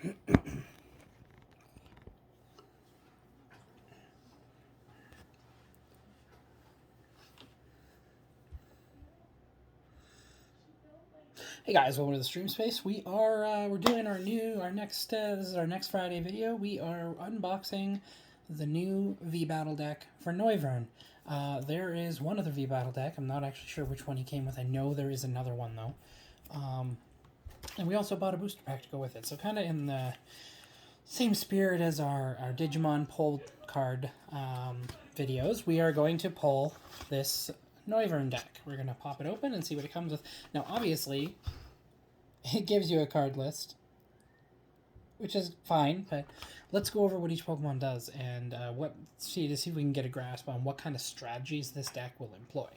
Hey guys, welcome to the stream space. We're doing this is our next Friday video. We are unboxing the new V Battle Deck for Noivern. There is one other V Battle Deck. I'm not actually sure which one he came with. I know there is another one though. And we also bought a booster pack to go with it. So kind of in the same spirit as our Digimon pull card videos, we are going to pull this Noivern deck. We're going to pop it open and see what it comes with. Now, obviously, it gives you a card list, which is fine, but let's go over what each Pokemon does and see if we can get a grasp on what kind of strategies this deck will employ.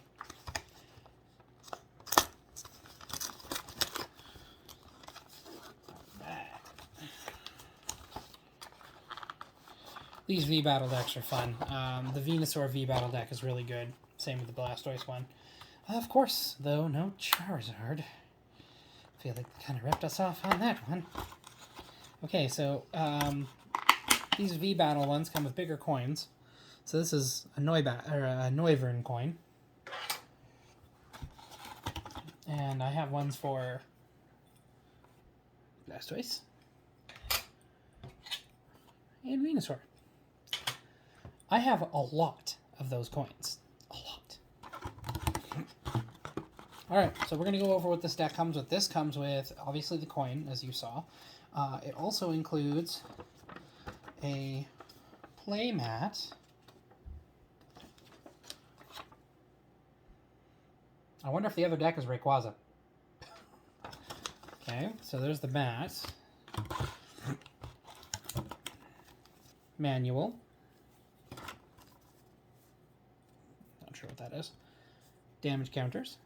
These V Battle decks are fun. The Venusaur V Battle deck is really good. Same with the Blastoise one. Of course, though, no Charizard. I feel like they kind of ripped us off on that one. Okay, so these V Battle ones come with bigger coins. So this is a Noivern coin. And I have ones for Blastoise and Venusaur. I have a lot of those coins. Alright, so we're going to go over what this deck comes with. This comes with, obviously, the coin, as you saw. It also includes a playmat. I wonder if the other deck is Rayquaza. Okay, so there's the mat. Manual. Not sure what that is. Damage counters.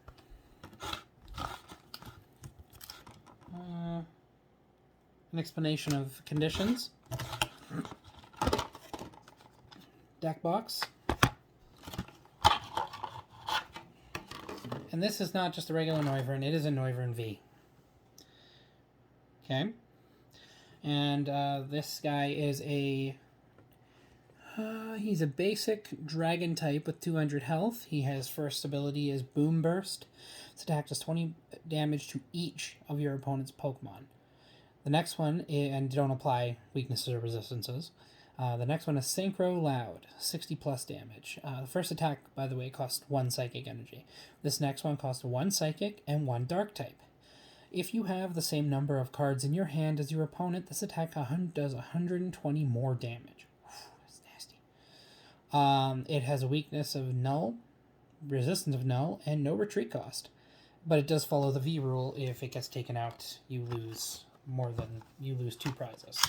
An explanation of conditions. Deck box. And this is not just a regular Noivern, it is a Noivern V. Okay. And this guy is he's a basic dragon type with 200 health. He has first ability is Boom Burst. This attack does 20 damage to each of your opponent's Pokemon. The next one, and don't apply weaknesses or resistances. The next one is Synchro Loud, 60 plus damage. The first attack, by the way, costs 1 Psychic Energy. This next one costs 1 Psychic and 1 Dark type. If you have the same number of cards in your hand as your opponent, this attack does 120 more damage. That's nasty. It has a weakness of Null, resistance of Null, and no retreat cost. But it does follow the V rule. If it gets taken out, you lose 2 prizes.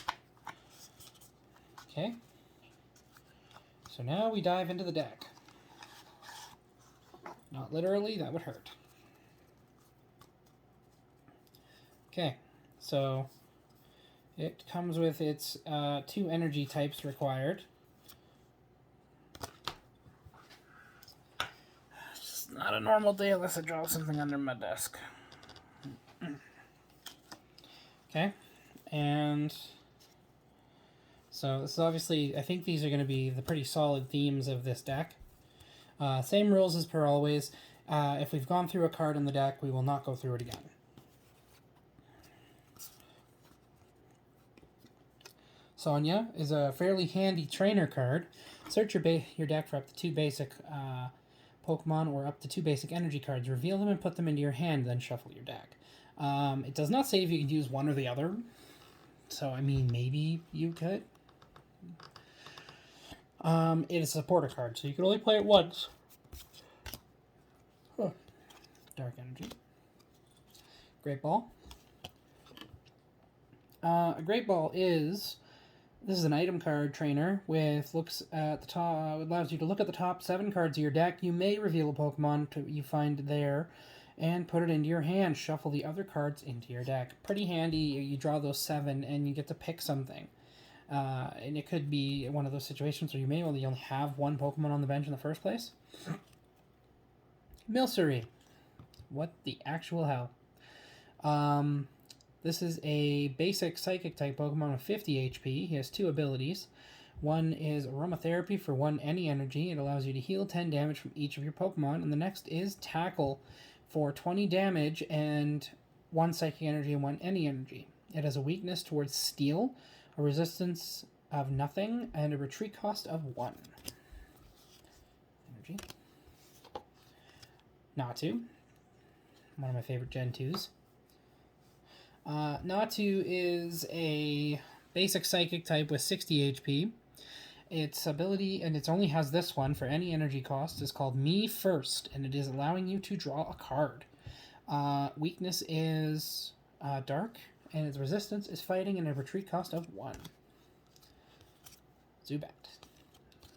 Okay. So now we dive into the deck. Not literally, that would hurt. Okay, so it comes with its 2 energy types required. It's just not a normal day unless I drop something under my desk. Okay, and so this is obviously, I think these are going to be the pretty solid themes of this deck. Same rules as per always. If we've gone through a card in the deck, we will not go through it again. Sonya is a fairly handy trainer card. Search your deck for up to 2 basic Pokemon or up to 2 basic energy cards. Reveal them and put them into your hand, then shuffle your deck. It does not say if you can use one or the other. So, I mean, maybe you could. It is a supporter card, so you can only play it once. Huh. Dark Energy. Great Ball. A Great Ball is... This is an item card trainer with looks at the top. It allows you to look at the top 7 cards of your deck. You may reveal a Pokemon you find there and put it into your hand. Shuffle the other cards into your deck. Pretty handy. You draw those 7 and you get to pick something. And it could be one of those situations where you may only have 1 Pokemon on the bench in the first place. Milcery. What the actual hell? This is a basic Psychic type Pokemon with 50 HP. He has 2 abilities. One is Aromatherapy for 1 any energy. It allows you to heal 10 damage from each of your Pokemon. And the next is Tackle for 20 damage and 1 Psychic energy and 1 any energy. It has a weakness towards Steel, a resistance of nothing, and a retreat cost of 1. Energy. Natu. One of my favorite Gen 2s. Natu is a basic Psychic type with 60 HP. Its ability, and it only has this one for any energy cost, is called Me First, and it is allowing you to draw a card. Weakness is Dark, and its resistance is Fighting, and a retreat cost of 1. Zubat.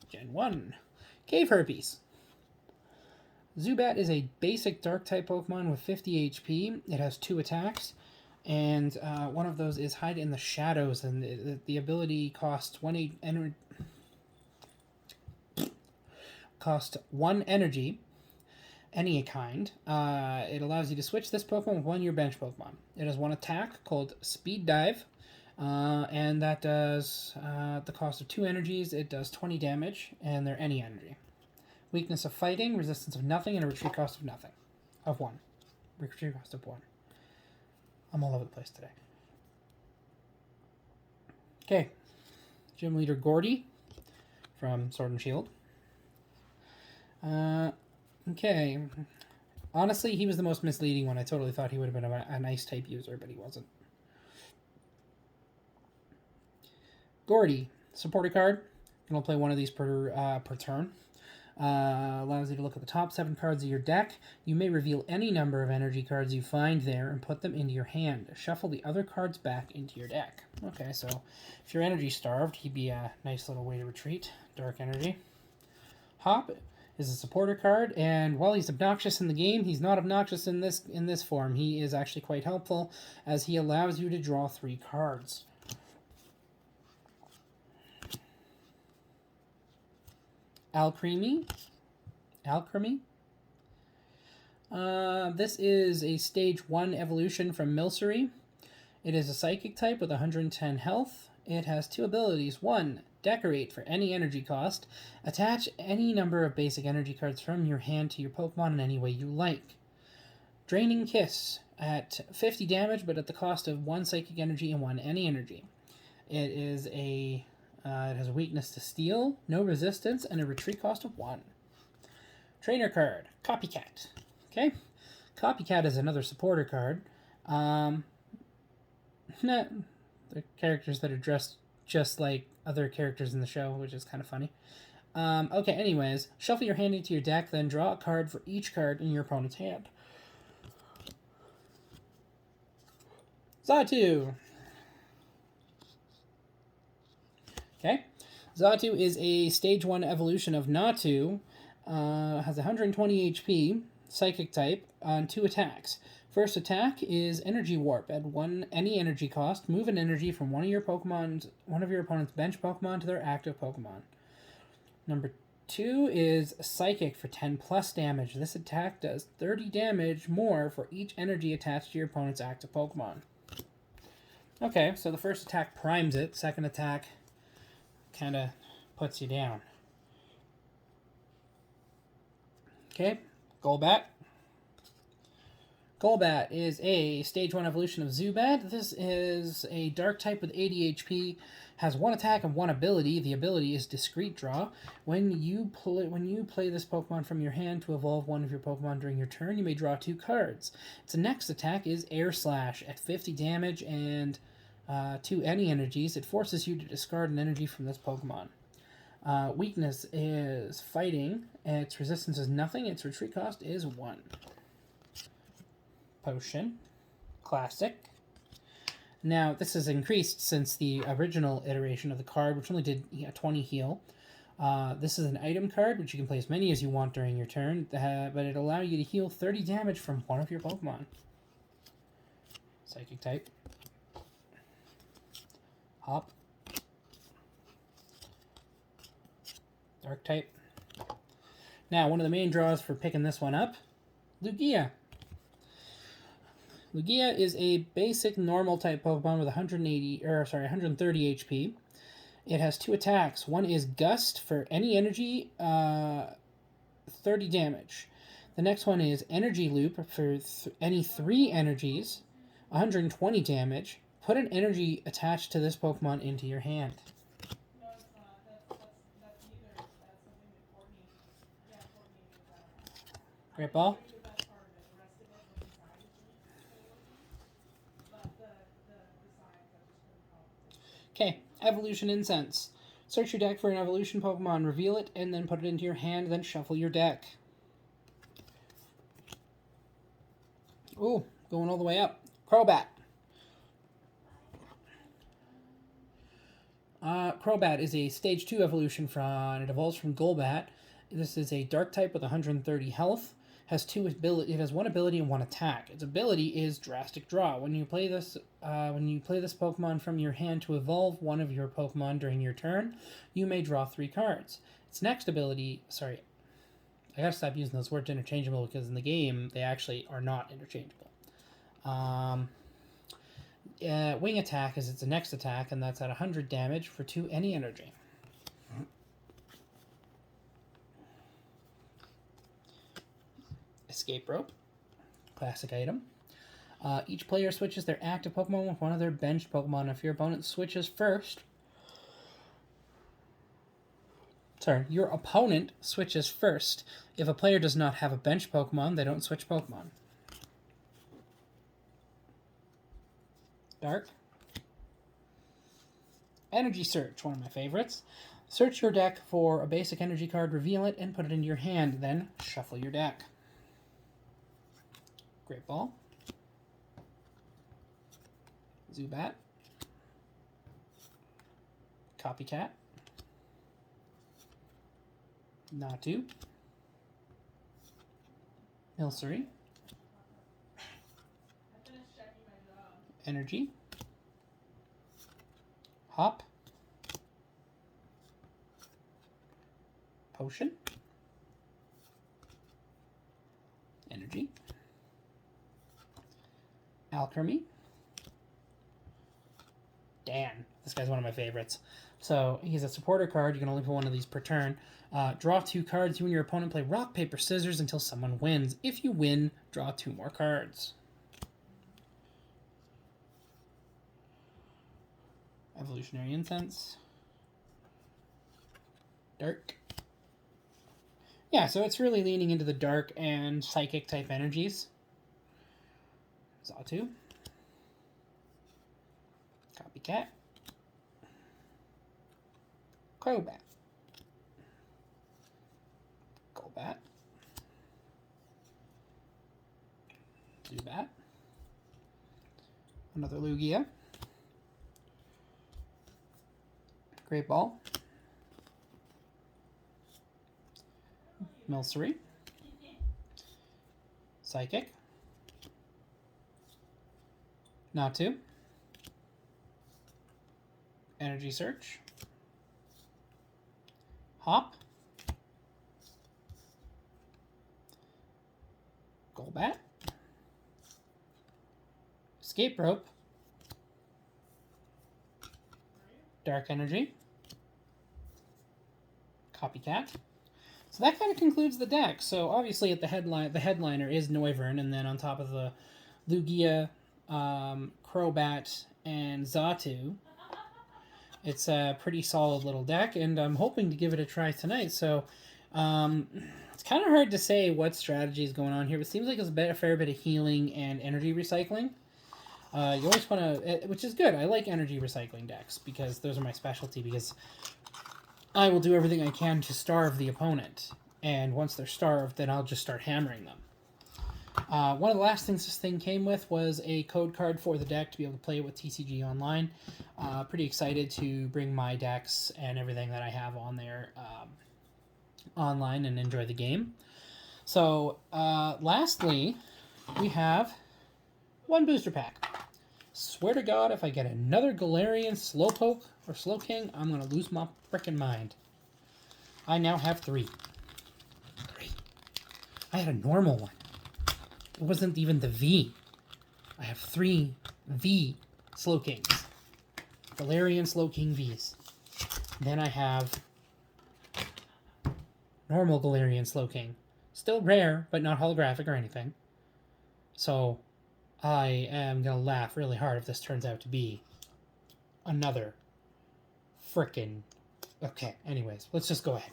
Gen 1. Cave Herpes. Zubat is a basic Dark-type Pokemon with 50 HP. It has 2 attacks, and one of those is Hide in the Shadows, and the ability costs 1 energy, any kind. It allows you to switch this Pokemon with one of your bench Pokemon. It has 1 attack called Speed Dive, and that does the cost of 2 energies. It does 20 damage, and they're any energy. Weakness of Fighting, resistance of nothing, and a retreat cost of nothing. Of 1. Retreat cost of 1. I'm all over the place today. Okay. Gym Leader Gordy from Sword and Shield. Okay. Honestly, he was the most misleading one. I totally thought he would have been an Ice-type user, but he wasn't. Gordy. Supporter card. You can only play one of these per turn. Allows you to look at the top 7 cards of your deck. You may reveal any number of energy cards you find there and put them into your hand. Shuffle the other cards back into your deck. Okay, so if you're energy starved, he'd be a nice little way to retreat. Dark energy. Hop is a supporter card, and while he's obnoxious in the game, he's not obnoxious in this form. He is actually quite helpful, as he allows you to draw 3 cards. Alcremie. This is a Stage 1 evolution from Milcery. It is a Psychic type with 110 health. It has 2 abilities. 1, Decorate for any energy cost. Attach any number of basic energy cards from your hand to your Pokemon in any way you like. Draining Kiss at 50 damage, but at the cost of 1 Psychic energy and 1 any energy. It is a it has a weakness to Steel, no resistance, and a retreat cost of 1. Trainer card, Copycat. Okay, Copycat is another supporter card. The characters that are dressed just like other characters in the show, which is kind of funny. Okay, anyways, shuffle your hand into your deck, then draw a card for each card in your opponent's hand. Xatu. Okay, Xatu is a Stage 1 evolution of Natu. Has 120 HP, Psychic type, on 2 attacks. First attack is Energy Warp. At 1 any energy cost, move an energy from one of your opponent's bench Pokemon to their active Pokemon. Number 2 is Psychic for 10 plus damage. This attack does 30 damage more for each energy attached to your opponent's active Pokemon. Okay, so the first attack primes it. Second attack kind of puts you down. Okay, Golbat. Golbat is a Stage 1 evolution of Zubat. This is a Dark type with 80 HP, has 1 attack and 1 ability. The ability is Discreet Draw. When you play this Pokemon from your hand to evolve one of your Pokemon during your turn, you may draw 2 cards. Its next attack is Air Slash. At 50 damage and 2 any energies, it forces you to discard an energy from this Pokemon. Weakness is Fighting. Its resistance is nothing. Its retreat cost is 1. Potion. Classic. Now, this has increased since the original iteration of the card, which only did 20 heal. This is an item card, which you can play as many as you want during your turn, but it allows you to heal 30 damage from one of your Pokemon. Psychic type. Hop. Dark type. Now, one of the main draws for picking this one up, Lugia. Lugia is a basic normal type Pokemon with 130 HP. It has 2 attacks. One is Gust for any energy, 30 damage. The next one is Energy Loop for any 3 energies, 120 damage. Put an energy attached to this Pokemon into your hand. Great ball. Okay, Evolution Incense. Search your deck for an evolution Pokemon, reveal it, and then put it into your hand, then shuffle your deck. Ooh, going all the way up. Crobat. Crobat is a Stage 2 evolution it evolves from Golbat. This is a Dark type with 130 health. It has 1 ability and 1 attack. Its ability is Drastic Draw. When you play this Pokemon from your hand to evolve one of your Pokemon during your turn, you may draw 3 cards. Its next ability, sorry, I gotta stop using those words interchangeable because in the game they actually are not interchangeable. Wing Attack is its next attack, and that's at 100 damage for 2 any energy. Escape Rope, classic item. Each player switches their active Pokemon with one of their benched Pokemon. If your opponent switches first... Sorry, your opponent switches first. If a player does not have a bench Pokemon, they don't switch Pokemon. Dark. Energy Search, one of my favorites. Search your deck for a basic energy card, reveal it, and put it into your hand. Then shuffle your deck. Great Ball. Zubat. Copycat. Natu. Milcery. Energy. Hop. Potion. Energy. Alchemy. Dan. This guy's one of my favorites. So he's a supporter card. You can only put one of these per turn. Draw 2 cards. You and your opponent play rock, paper, scissors until someone wins. If you win, draw 2 more cards. Evolutionary Incense. Dark. Yeah, so it's really leaning into the dark and psychic type energies. Xatu. Copycat. Crobat. Golbat. Zubat. Another Lugia. Great Ball. Milcery. Psychic. Natu. Energy Search. Hop. Golbat. Escape Rope. Dark Energy. Copycat. So that kind of concludes the deck. So obviously at the headliner is Noivern, and then on top of the Lugia, Crobat, and Xatu, it's a pretty solid little deck, and I'm hoping to give it a try tonight. So it's kind of hard to say what strategy is going on here, but it seems like it's a fair bit of healing and energy recycling. You always want to, which is good. I like energy recycling decks because those are my specialty, because I will do everything I can to starve the opponent. And once they're starved, then I'll just start hammering them. One of the last things this thing came with was a code card for the deck to be able to play it with TCG Online. Pretty excited to bring my decks and everything that I have on there online and enjoy the game. So, lastly, we have one booster pack. Swear to God, if I get another Galarian Slowpoke or Slowking, I'm going to lose my frickin' mind. I now have 3. 3. I had a normal one. It wasn't even the V. I have 3 V Slowkings. Galarian Slowking Vs. Then I have normal Galarian Slowking. Still rare, but not holographic or anything. So I am going to laugh really hard if this turns out to be another frickin'... Okay, anyways, let's just go ahead.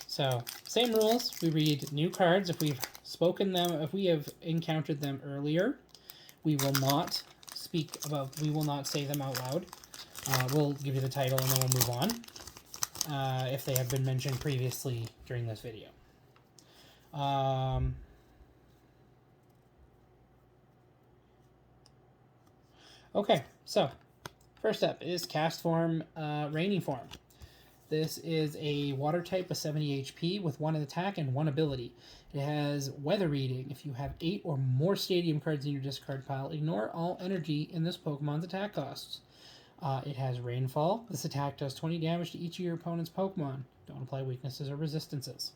So, same rules. We read new cards. If we've spoken them, if we have encountered them earlier, we will not we will not say them out loud. We'll give you the title and then we'll move on. If they have been mentioned previously during this video. Okay, so first up is Castform Rainy Form. This is a water type with 70 HP with 1 attack and 1 ability. It has Weather Reading. If you have 8 or more Stadium cards in your discard pile, ignore all energy in this Pokemon's attack costs. It has Rainfall. This attack does 20 damage to each of your opponent's Pokemon. Don't apply weaknesses or resistances.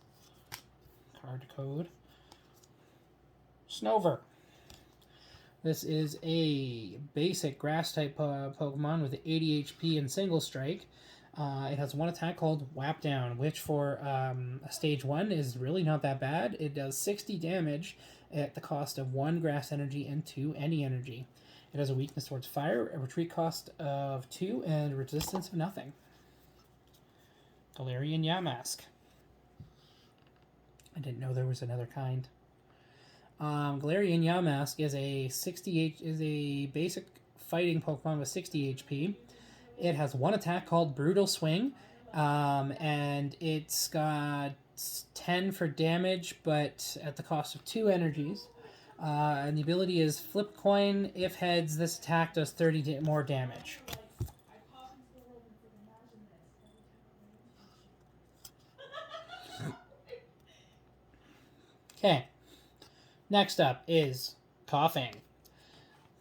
Card code. Snover. This is a basic Grass-type Pokemon with 80 HP and Single Strike. It has 1 attack called Whap Down, which for a Stage 1 is really not that bad. It does 60 damage at the cost of 1 Grass Energy and 2 Any Energy. It has a weakness towards fire, a retreat cost of 2, and a resistance of nothing. Galarian Yamask. I didn't know there was another kind. Galarian Yamask is a basic fighting Pokemon with 60 HP. It has 1 attack called Brutal Swing, and it's got 10 for damage, but at the cost of 2 energies. And the ability is Flip Coin. If heads, this attack does 30 more damage. Okay. Next up is Coughing.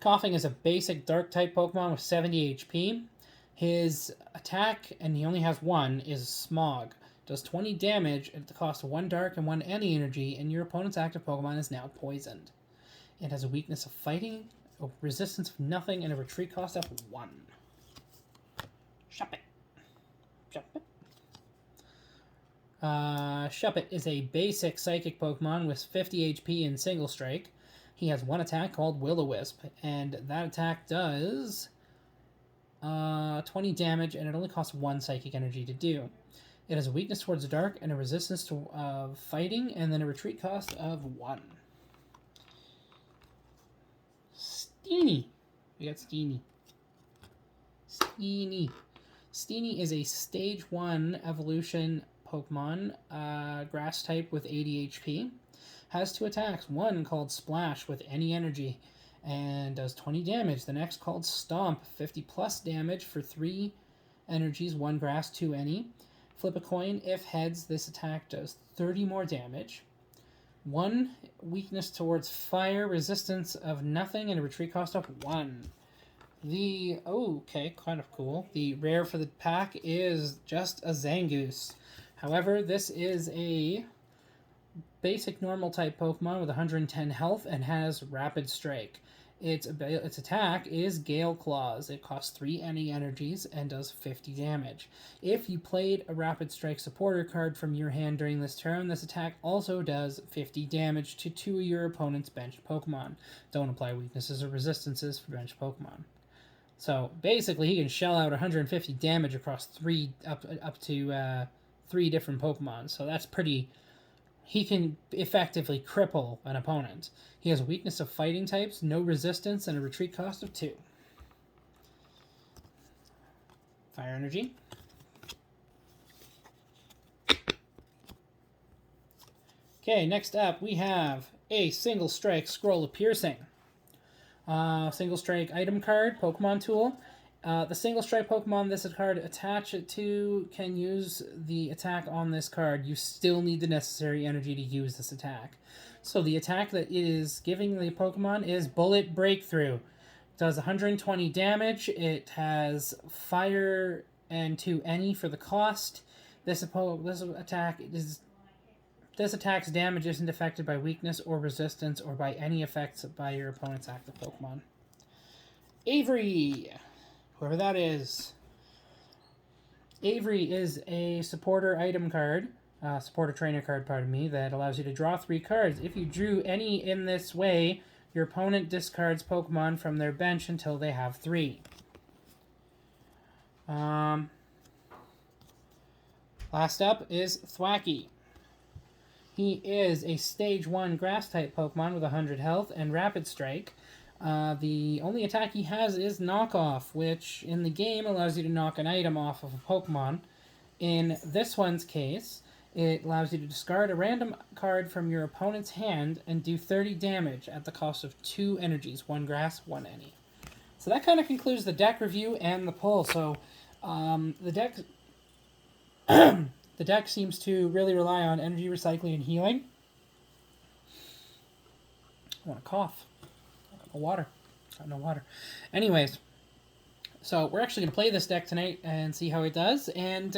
Coughing is a basic Dark-type Pokemon with 70 HP. His attack, and he only has 1, is Smog. Does 20 damage at the cost of 1 Dark and 1 Any Energy, and your opponent's active Pokemon is now poisoned. It has a weakness of Fighting, a resistance of nothing, and a retreat cost of 1. Shuppet. Shuppet is a basic Psychic Pokemon with 50 HP and Single Strike. He has 1 attack called Will-O-Wisp, and that attack does 20 damage, and it only costs 1 Psychic Energy to do. It has a weakness towards the dark and a resistance to fighting, and then a retreat cost of 1. Steenie. We got Steenie. Steenie is a Stage 1 evolution Pokemon, Grass type with 80 HP. Has 2 attacks. 1 called Splash with Any Energy, and does 20 damage. The next called Stomp, 50 plus damage for 3 energies, 1 Grass, 2 Any. Flip a coin. If heads, this attack does 30 more damage. 1 weakness towards fire, resistance of nothing, and a retreat cost of 1. Okay, kind of cool. The rare for the pack is just a Zangoose. However, this is a basic normal type Pokemon with 110 health and has Rapid Strike. Its attack is Gale Claws. It costs 3 Any Energies and does 50 damage. If you played a Rapid Strike supporter card from your hand during this turn, this attack also does 50 damage to 2 of your opponent's benched Pokemon. Don't apply weaknesses or resistances for benched Pokemon. So basically, he can shell out 150 damage across up to 3 different Pokemon. So that's pretty. He can effectively cripple an opponent. He has a weakness of fighting types, no resistance, and a retreat cost of 2. Fire Energy. Okay, next up we have a Single Strike Scroll of Piercing. Single Strike item card, Pokemon tool. The Single Strike Pokemon this card attach it to can use the attack on this card. You still need the necessary energy to use this attack. So the attack that it is giving the Pokemon is Bullet Breakthrough. It does 120 damage. It has Fire and 2 Any for the cost. This attack is This attack's damage isn't affected by weakness or resistance or by any effects by your opponent's active Pokemon. Avery, whoever that is. Avery is a supporter item card, supporter trainer card, pardon me, that allows you to draw 3 cards. If you drew any in this way, your opponent discards Pokemon from their bench until they have 3. Last up is Thwackey. He is a Stage 1 Grass-type Pokemon with 100 health and Rapid Strike. The only attack he has is Knockoff, which in the game allows you to knock an item off of a Pokemon. In this one's case, it allows you to discard a random card from your opponent's hand and do 30 damage at the cost of 2 energies, 1 grass, 1 any. So that kind of concludes the deck review and the pull. So the deck the deck seems to really rely on energy recycling and healing. I want to cough. I got no water. Got no water. Anyways, so we're actually going to play this deck tonight and see how it does. And,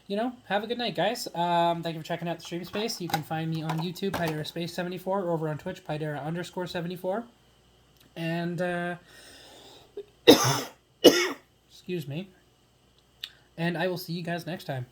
you know, have a good night, guys. Thank you for checking out the stream space. You can find me on YouTube, Pydera Space 74, or over on Twitch, Pydera_74. And, excuse me. And I will see you guys next time.